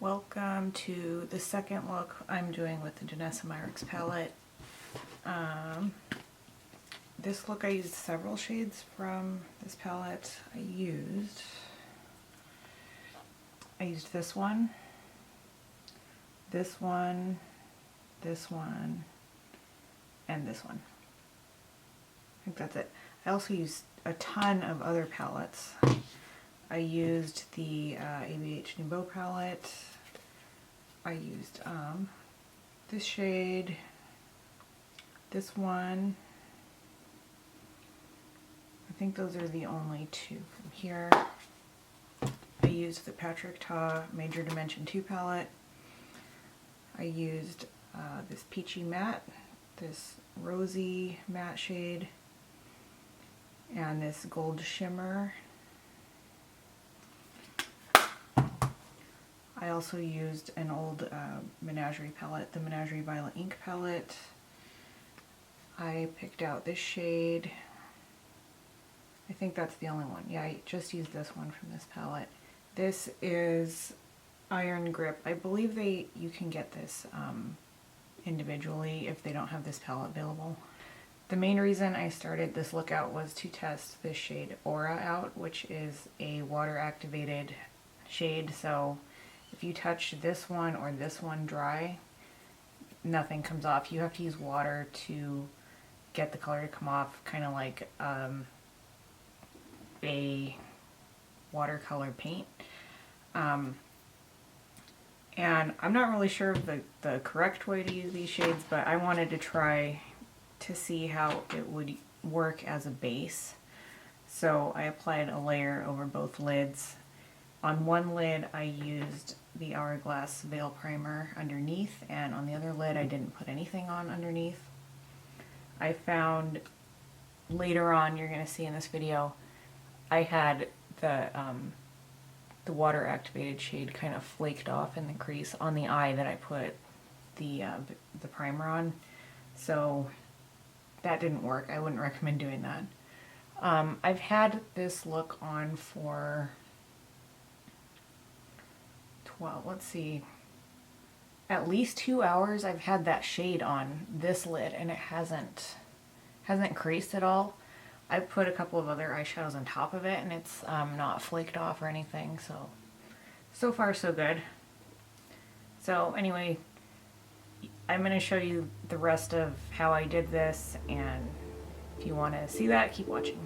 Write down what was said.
Welcome to the second look I'm doing with the Danessa Myricks palette. This look I used several shades from this palette. I used this one, this one, this one, and this one. I think that's it. I also used a ton of other palettes. I used the ABH Nouveau palette. I used this shade, this one. I think those are the only two from here. I used the Patrick Ta Major Dimension 2 palette. I used this peachy matte, this rosy matte shade, and this gold shimmer. I also used an old Menagerie palette, the Menagerie Violet Ink palette. I picked out this shade. I think that's the only one. Yeah, I just used this one from this palette. This is Iron Grip. I believe you can get this individually if they don't have this palette available. The main reason I started this look out was to test this shade Aura out, which is a water activated shade. So if you touch this one or this one dry, nothing comes off. You have to use water to get the color to come off, kind of like a watercolor paint. And I'm not really sure of the correct way to use these shades, but I wanted to try to see how it would work as a base. So I applied a layer over both lids. On one lid I used the Hourglass Veil Primer underneath, and on the other lid I didn't put anything on underneath. I found later on, you're going to see in this video, I had the water activated shade kind of flaked off in the crease on the eye that I put the primer on, so that didn't work. I wouldn't recommend doing that. I've had this look on for, well, let's see, at least 2 hours I've had that shade on this lid, and it hasn't creased at all. I've put a couple of other eyeshadows on top of it, and it's not flaked off or anything, so far so good. So anyway, I'm going to show you the rest of how I did this, and if you want to see that, keep watching.